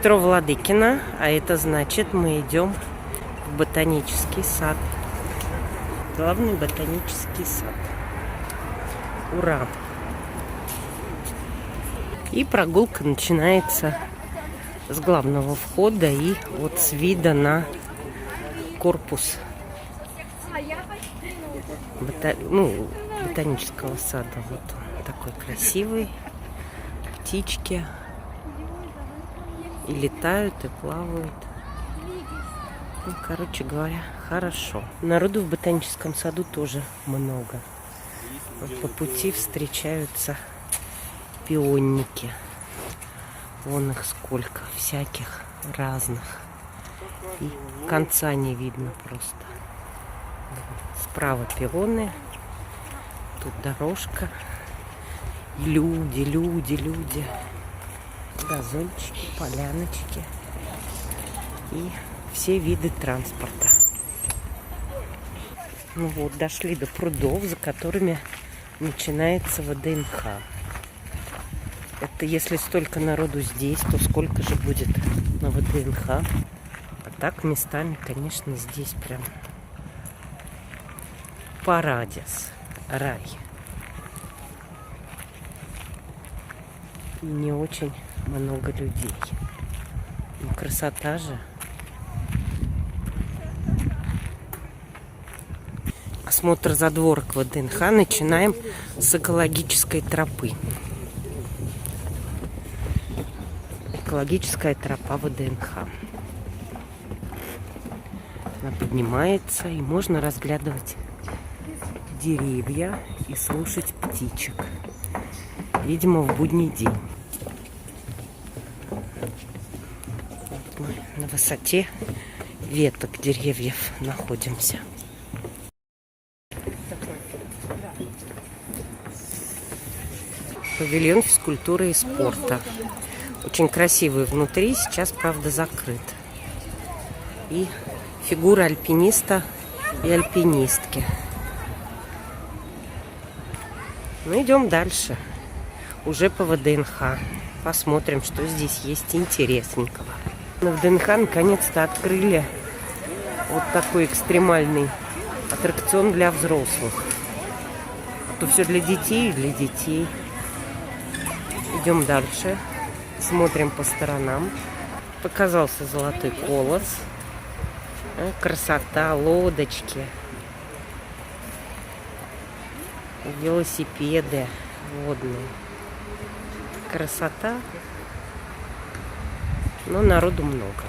Метро Владыкино, а это значит, мы идем в ботанический сад. Главный ботанический сад. Ура! И прогулка начинается с главного входа и вот с вида на корпус ботанического сада. Вот он такой красивый. Птички и летают, и плавают. Ну, короче говоря, хорошо. Народу в ботаническом саду тоже много. Вот по пути встречаются пионники. Вон их сколько, всяких разных. И конца не видно просто. Справа пионы. Тут дорожка. Люди. Газончики, поляночки. И все виды транспорта. Ну вот, дошли до прудов, за которыми начинается ВДНХ. Это если столько народу здесь, то сколько же будет на ВДНХ? А так местами, конечно, здесь прям парадис, рай. И не очень много людей. Ну, красота же. Осмотр задворок ВДНХ начинаем с экологической тропы. Экологическая тропа ВДНХ. Она поднимается, и можно разглядывать деревья и слушать птичек. Видимо, в будний день. Мы на высоте веток деревьев находимся. Павильон физкультуры и спорта. Очень красивый внутри, сейчас, правда, закрыт. И фигура альпиниста и альпинистки. Ну, идем дальше. Уже по ВДНХ. Посмотрим, что здесь есть интересненького. На ВДНХ наконец-то открыли вот такой экстремальный аттракцион для взрослых. А то все для детей и для детей. Идем дальше. Смотрим по сторонам. Показался золотой колос. Красота, лодочки. Велосипеды водные. Красота. Но народу много.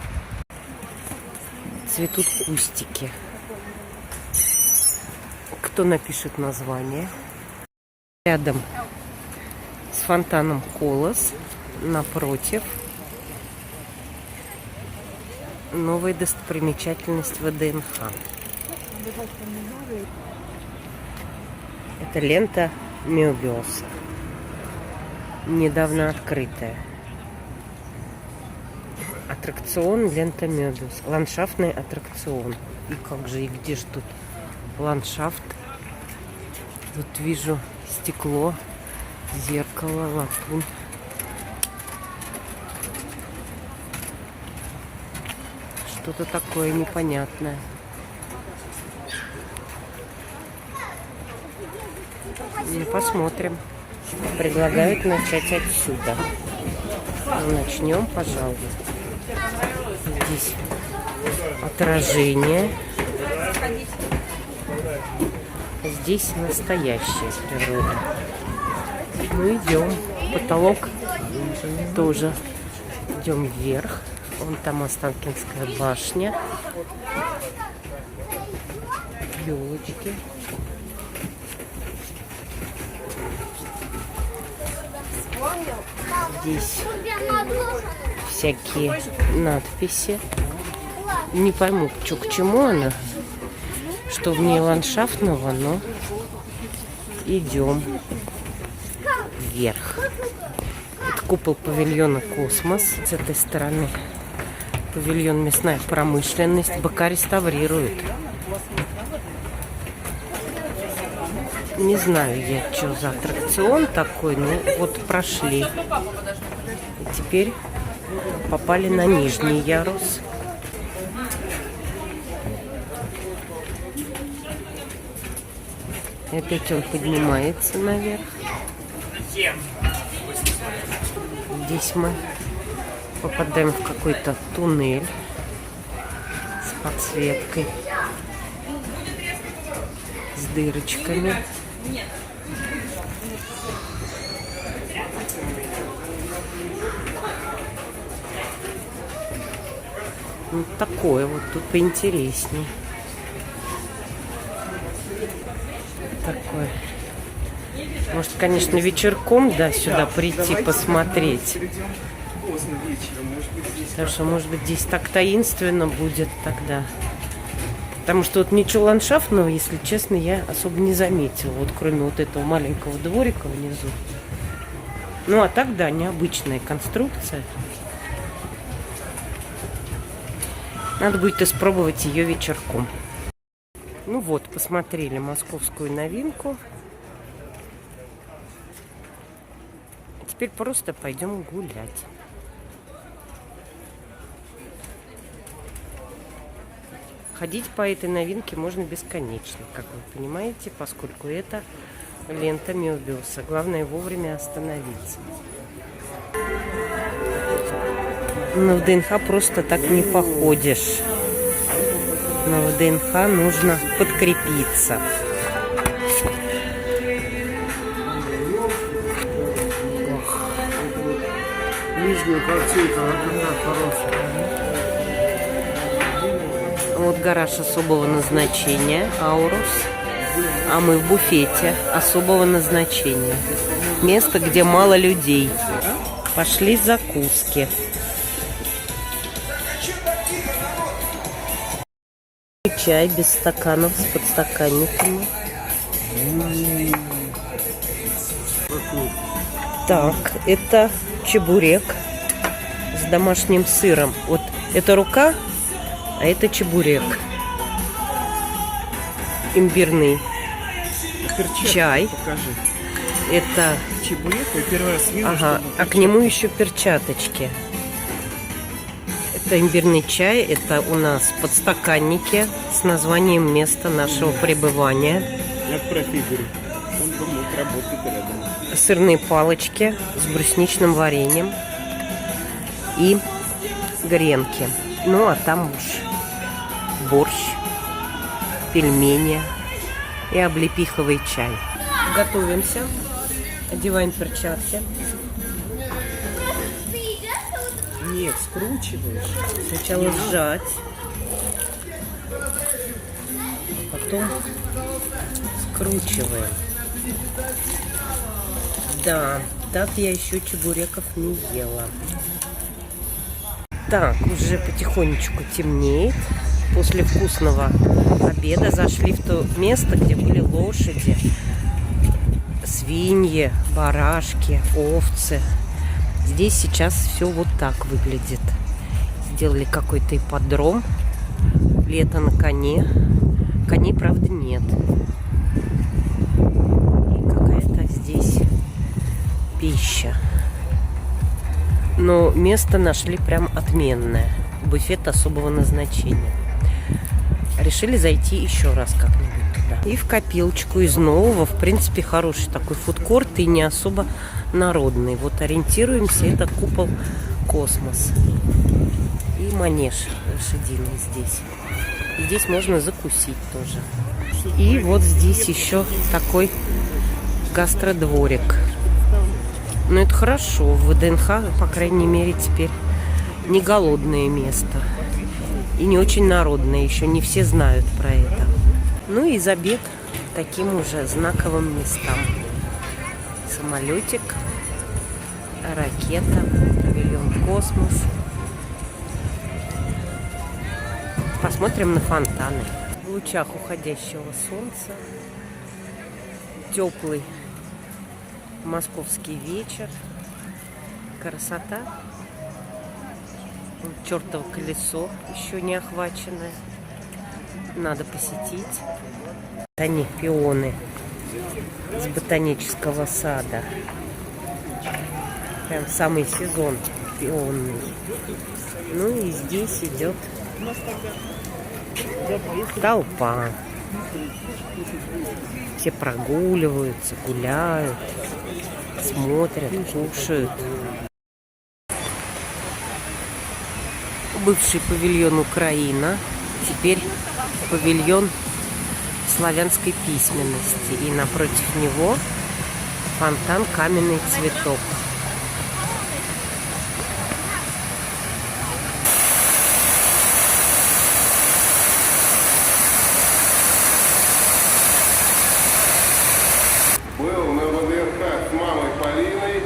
Цветут кустики. Кто напишет название? Рядом с фонтаном колос. Напротив новая достопримечательность ВДНХ. Это лента Мёбиуса. Недавно открытая. Аттракцион лента Мёбиус. Ландшафтный аттракцион. И как же, и где же тут ландшафт? Вот вижу стекло, зеркало, латунь. Что-то такое непонятное. Ну, посмотрим. Предлагают начать отсюда. Ну, начнем, пожалуй. Здесь отражение. Здесь настоящая природа. Ну, идем. Потолок тоже. Идем вверх. Вон там Останкинская башня. Елочки. Здесь всякие надписи. Не пойму, что к чему она. Что в ней ландшафтного, но идем вверх. Это купол павильона «Космос». С этой стороны павильон «Мясная промышленность». БК реставрируют. Не знаю я, что за аттракцион такой, но вот прошли. И теперь попали на нижний ярус. И опять он поднимается наверх. Здесь мы попадаем в какой-то туннель с подсветкой, с дырочками. Вот такое вот тут поинтересней. Такое. Может, конечно, вечерком, да, сюда прийти посмотреть. Потому что, может быть, здесь так таинственно будет тогда. Потому что вот ничего ландшафтного, если честно, я особо не заметила. Вот кроме вот этого маленького дворика внизу. Ну, а так, да, необычная конструкция. Надо будет испробовать ее вечерком. Ну вот, посмотрели московскую новинку. Теперь просто пойдем гулять. Ходить по этой новинке можно бесконечно, как вы понимаете, поскольку это лента Мёбиуса. Главное вовремя остановиться. Но в ДНХ просто так не походишь. Но в ДНХ нужно подкрепиться. Нижняя картинка, например, хорошая. Вот гараж особого назначения, Аурус. А мы в буфете особого назначения. Место, где мало людей. Пошли закуски. Чай без стаканов с подстаканниками. Так, это чебурек с домашним сыром. Вот это рука, а это чебурек. Имбирный чай. Покажи. Это Чебурек, я первый раз вижу, ага, а к нему еще перчаточки. Это имбирный чай, это у нас подстаканники с названием места нашего пребывания. Я про фигуру. Он думает, работает рядом. Сырные палочки с брусничным вареньем и гренки. Ну, а там уж борщ, пельмени и облепиховый чай. Готовимся. Одеваем перчатки. Нет, скручиваешь. Сначала сжать, потом скручиваем. Да, так я еще чебуреков не ела. Так, уже потихонечку темнеет. После вкусного обеда зашли в то место, где были лошади, свиньи, барашки, овцы. Здесь сейчас все вот так выглядит. Сделали какой-то ипподром. Лето на коне. Коней, правда, нет. И какая-то здесь пища. Но место нашли прям отменное. Буфет особого назначения. Решили зайти еще раз как-нибудь туда. И в копилочку из нового. В принципе, хороший такой фудкорт и не особо народный. Вот ориентируемся. Это купол Космос. И манеж лошадиный здесь. И здесь можно закусить тоже. И вот здесь еще такой гастродворик. Но это хорошо. В ВДНХ, по крайней мере, теперь не голодное место. И не очень народное. Еще не все знают про это. Ну и забег таким уже знаковым местам. Самолетик, ракета, павильон Космос. Посмотрим на фонтаны. В лучах уходящего солнца. Теплый московский вечер. Красота. Чертово колесо еще не охваченное. Надо посетить. Они пионы с ботанического сада. Прям самый сезон Альпионный. Ну и здесь идет толпа. Все прогуливаются, гуляют, смотрят, кушают. Бывший павильон Украина, теперь павильон славянской письменности. И напротив него фонтан «Каменный цветок». Был на ВДНХ с мамой Полиной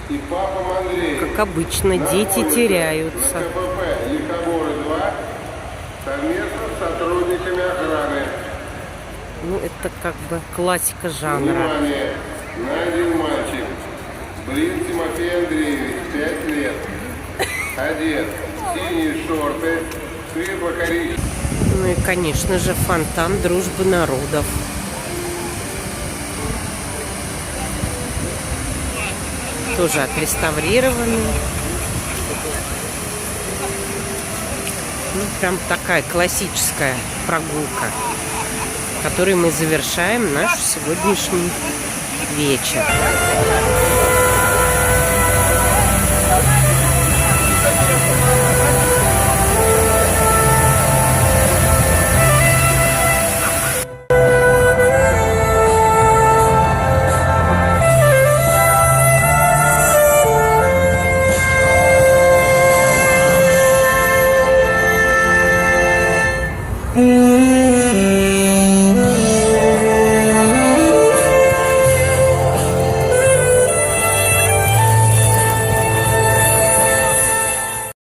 и папом Андреем. Как обычно, дети теряются. КПП Лихоборы-2 совместно с сотрудниками охраны. Ну, это как бы классика жанра. Внимание! Найден мальчик. Брин Тимофей Андреевич, 5 лет. Одет в синие шорты, светло-коричневый. Ну и, конечно же, фонтан дружбы народов. Тоже отреставрированный. Ну, прям такая классическая прогулка, которой мы завершаем наш сегодняшний вечер. Mm-hmm.